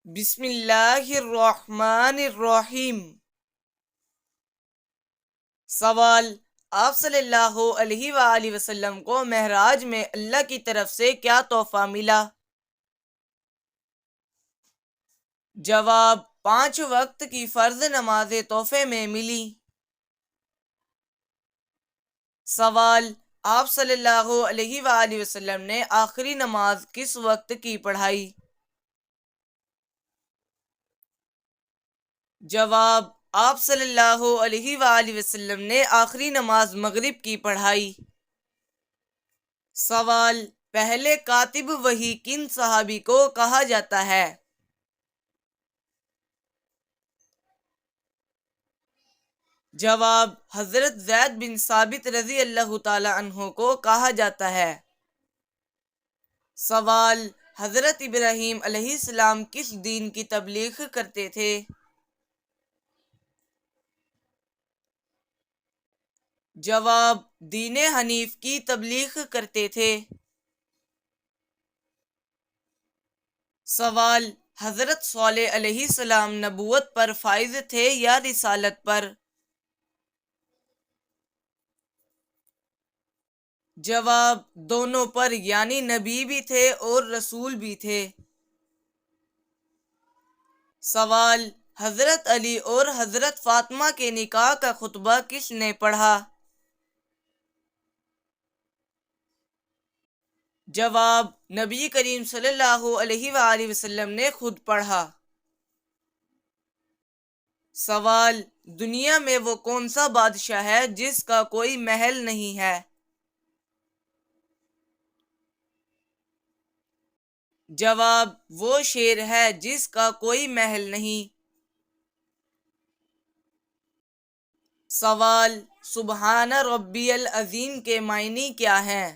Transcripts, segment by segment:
بسم اللہ الرحمن الرحیم۔ سوال: آپ صلی اللہ علیہ وآلہ وسلم کو معراج میں اللہ کی طرف سے کیا تحفہ ملا؟ جواب: 5 وقت کی فرض نماز تحفے میں ملی۔ سوال: آپ صلی اللہ علیہ وآلہ وسلم نے آخری نماز کس وقت کی پڑھائی؟ جواب: آپ صلی اللہ علیہ وآلہ وسلم نے آخری نماز مغرب کی پڑھائی۔ سوال: پہلے کاتب وحی کن صحابی کو کہا جاتا ہے؟ جواب: حضرت زید بن ثابت رضی اللہ تعالی عنہ کو کہا جاتا ہے۔ سوال: حضرت ابراہیم علیہ السلام کس دین کی تبلیغ کرتے تھے؟ جواب: دین حنیف کی تبلیغ کرتے تھے۔ سوال: حضرت صالح علیہ السلام نبوت پر فائز تھے یا رسالت پر؟ جواب: دونوں پر، یعنی نبی بھی تھے اور رسول بھی تھے۔ سوال: حضرت علی اور حضرت فاطمہ کے نکاح کا خطبہ کس نے پڑھا؟ جواب: نبی کریم صلی اللہ علیہ وآلہ وسلم نے خود پڑھا۔ سوال: دنیا میں وہ کون سا بادشاہ ہے جس کا کوئی محل نہیں ہے؟ جواب: وہ شیر ہے جس کا کوئی محل نہیں۔ سوال: سبحان ربی العظیم کے معنی کیا ہیں؟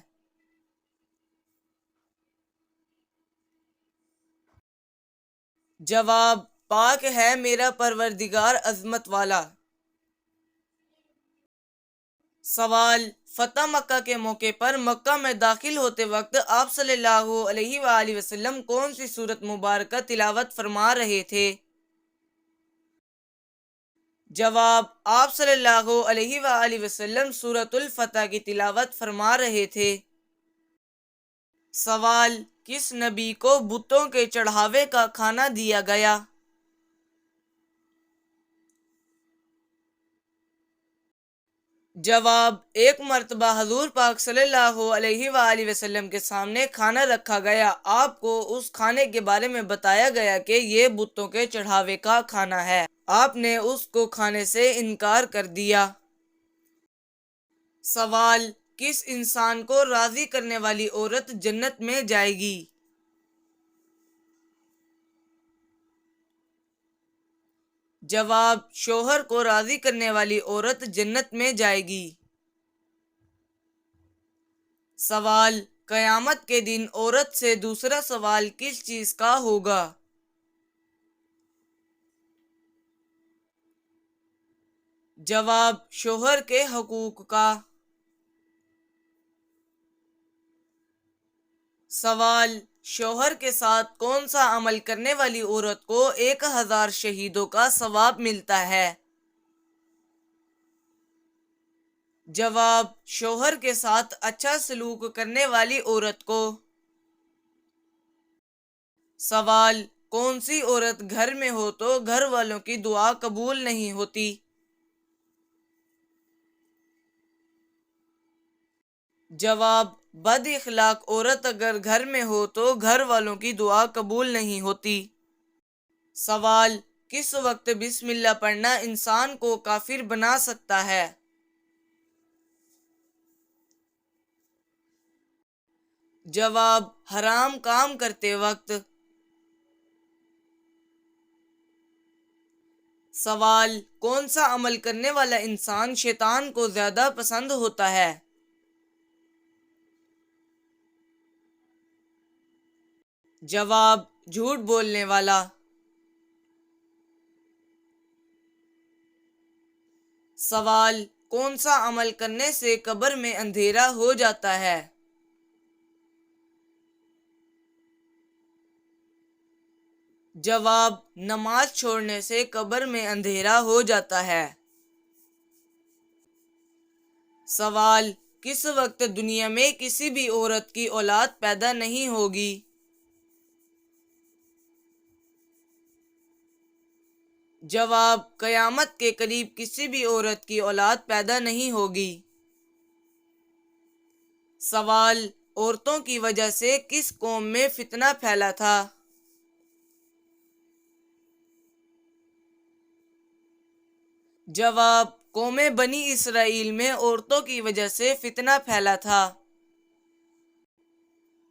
جواب: پاک ہے میرا پروردگار عظمت والا۔ سوال: فتح مکہ کے موقع پر مکہ میں داخل ہوتے وقت آپ صلی اللہ علیہ وآلہ وسلم کون سی سورت مبارکہ تلاوت فرما رہے تھے؟ جواب: آپ صلی اللہ علیہ وآلہ وسلم سورت الفتح کی تلاوت فرما رہے تھے۔ سوال: کس نبی کو بتوں کے چڑھاوے کا کھانا دیا گیا؟ جواب: ایک مرتبہ حضور پاک صلی اللہ علیہ وآلہ وسلم کے سامنے کھانا رکھا گیا، آپ کو اس کھانے کے بارے میں بتایا گیا کہ یہ بتوں کے چڑھاوے کا کھانا ہے، آپ نے اس کو کھانے سے انکار کر دیا۔ سوال: کس انسان کو راضی کرنے والی عورت جنت میں جائے گی؟ جواب: شوہر کو راضی کرنے والی عورت جنت میں جائے گی۔ سوال: قیامت کے دن عورت سے دوسرا سوال کس چیز کا ہوگا؟ جواب: شوہر کے حقوق کا۔ سوال: شوہر کے ساتھ کون سا عمل کرنے والی عورت کو 1000 شہیدوں کا ثواب ملتا ہے؟ جواب: شوہر کے ساتھ اچھا سلوک کرنے والی عورت کو۔ سوال: کون سی عورت گھر میں ہو تو گھر والوں کی دعا قبول نہیں ہوتی؟ جواب: بد اخلاق عورت اگر گھر میں ہو تو گھر والوں کی دعا قبول نہیں ہوتی۔ سوال: کس وقت بسم اللہ پڑھنا انسان کو کافر بنا سکتا ہے؟ جواب: حرام کام کرتے وقت۔ سوال: کون سا عمل کرنے والا انسان شیطان کو زیادہ پسند ہوتا ہے؟ جواب: جھوٹ بولنے والا۔ سوال: کون سا عمل کرنے سے قبر میں اندھیرا ہو جاتا ہے؟ جواب: نماز چھوڑنے سے قبر میں اندھیرا ہو جاتا ہے۔ سوال: کس وقت دنیا میں کسی بھی عورت کی اولاد پیدا نہیں ہوگی؟ جواب: قیامت کے قریب کسی بھی عورت کی اولاد پیدا نہیں ہوگی۔ سوال: عورتوں کی وجہ سے کس قوم میں فتنہ پھیلا تھا؟ جواب: قوم بنی اسرائیل میں عورتوں کی وجہ سے فتنہ پھیلا تھا۔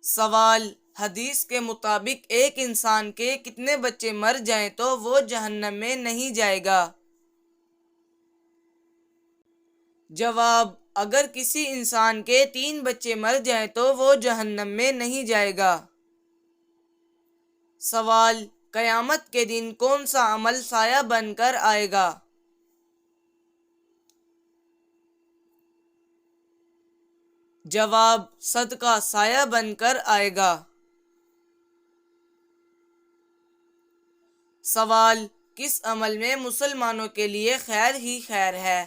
سوال: حدیث کے مطابق ایک انسان کے کتنے بچے مر جائیں تو وہ جہنم میں نہیں جائے گا؟ جواب: اگر کسی انسان کے 3 بچے مر جائیں تو وہ جہنم میں نہیں جائے گا۔ سوال: قیامت کے دن کون سا عمل سایہ بن کر آئے گا؟ جواب: صدقہ سایہ بن کر آئے گا۔ سوال: کس عمل میں مسلمانوں کے لیے خیر ہی خیر ہے؟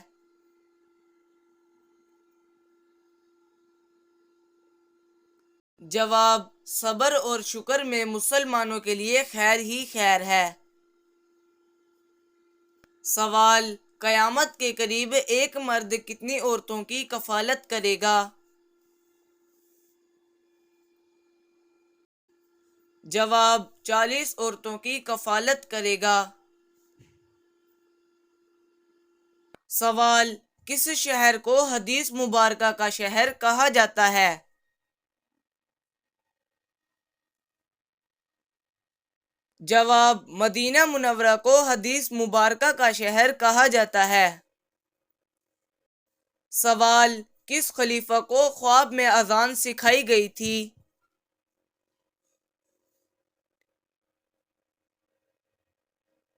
جواب: صبر اور شکر میں مسلمانوں کے لیے خیر ہی خیر ہے۔ سوال: قیامت کے قریب ایک مرد کتنی عورتوں کی کفالت کرے گا؟ جواب: 40 عورتوں کی کفالت کرے گا۔ سوال: کس شہر کو حدیث مبارکہ کا شہر کہا جاتا ہے؟ جواب: مدینہ منورہ کو حدیث مبارکہ کا شہر کہا جاتا ہے۔ سوال: کس خلیفہ کو خواب میں اذان سکھائی گئی تھی؟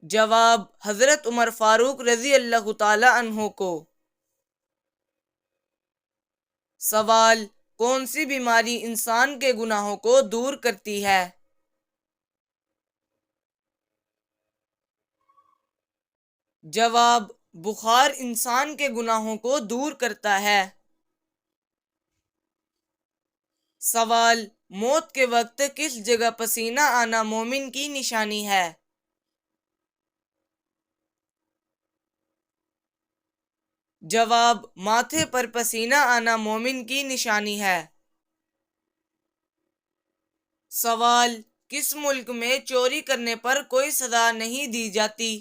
جواب: حضرت عمر فاروق رضی اللہ تعالی عنہ کو۔ سوال: کون سی بیماری انسان کے گناہوں کو دور کرتی ہے؟ جواب: بخار انسان کے گناہوں کو دور کرتا ہے۔ سوال: موت کے وقت کس جگہ پسینہ آنا مومن کی نشانی ہے؟ جواب: ماتھے پر پسینہ آنا مومن کی نشانی ہے۔ سوال: کس ملک میں چوری کرنے پر کوئی سزا نہیں دی جاتی؟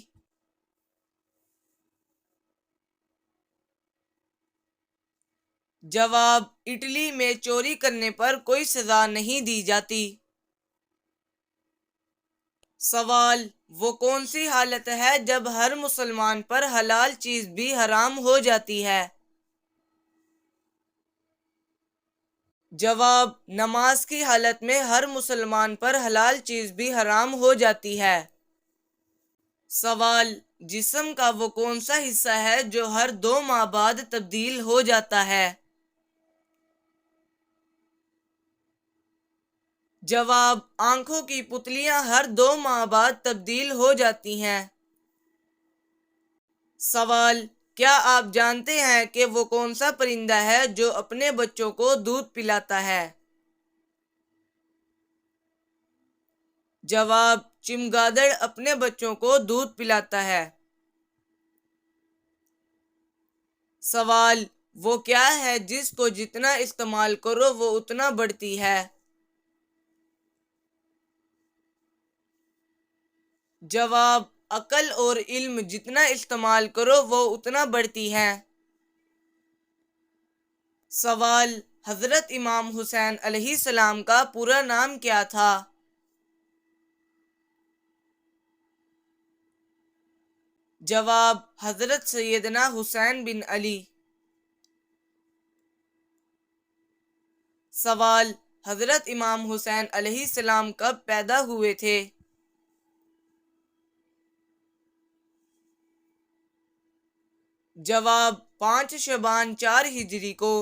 جواب: اٹلی میں چوری کرنے پر کوئی سزا نہیں دی جاتی۔ سوال: وہ کون سی حالت ہے جب ہر مسلمان پر حلال چیز بھی حرام ہو جاتی ہے؟ جواب: نماز کی حالت میں ہر مسلمان پر حلال چیز بھی حرام ہو جاتی ہے۔ سوال: جسم کا وہ کون سا حصہ ہے جو ہر 2 ماہ بعد تبدیل ہو جاتا ہے؟ جواب: آنکھوں کی پتلیاں ہر 2 ماہ بعد تبدیل ہو جاتی ہیں۔ سوال: کیا آپ جانتے ہیں کہ وہ کون سا پرندہ ہے جو اپنے بچوں کو دودھ پلاتا ہے؟ جواب: چمگادڑ اپنے بچوں کو دودھ پلاتا ہے۔ سوال: وہ کیا ہے جس کو جتنا استعمال کرو وہ اتنا بڑھتی ہے؟ جواب: عقل اور علم جتنا استعمال کرو وہ اتنا بڑھتی ہے۔ سوال: حضرت امام حسین علیہ السلام کا پورا نام کیا تھا؟ جواب: حضرت سیدنا حسین بن علی۔ سوال: حضرت امام حسین علیہ السلام کب پیدا ہوئے تھے؟ جواب: 5 شعبان 4 ہجری کو۔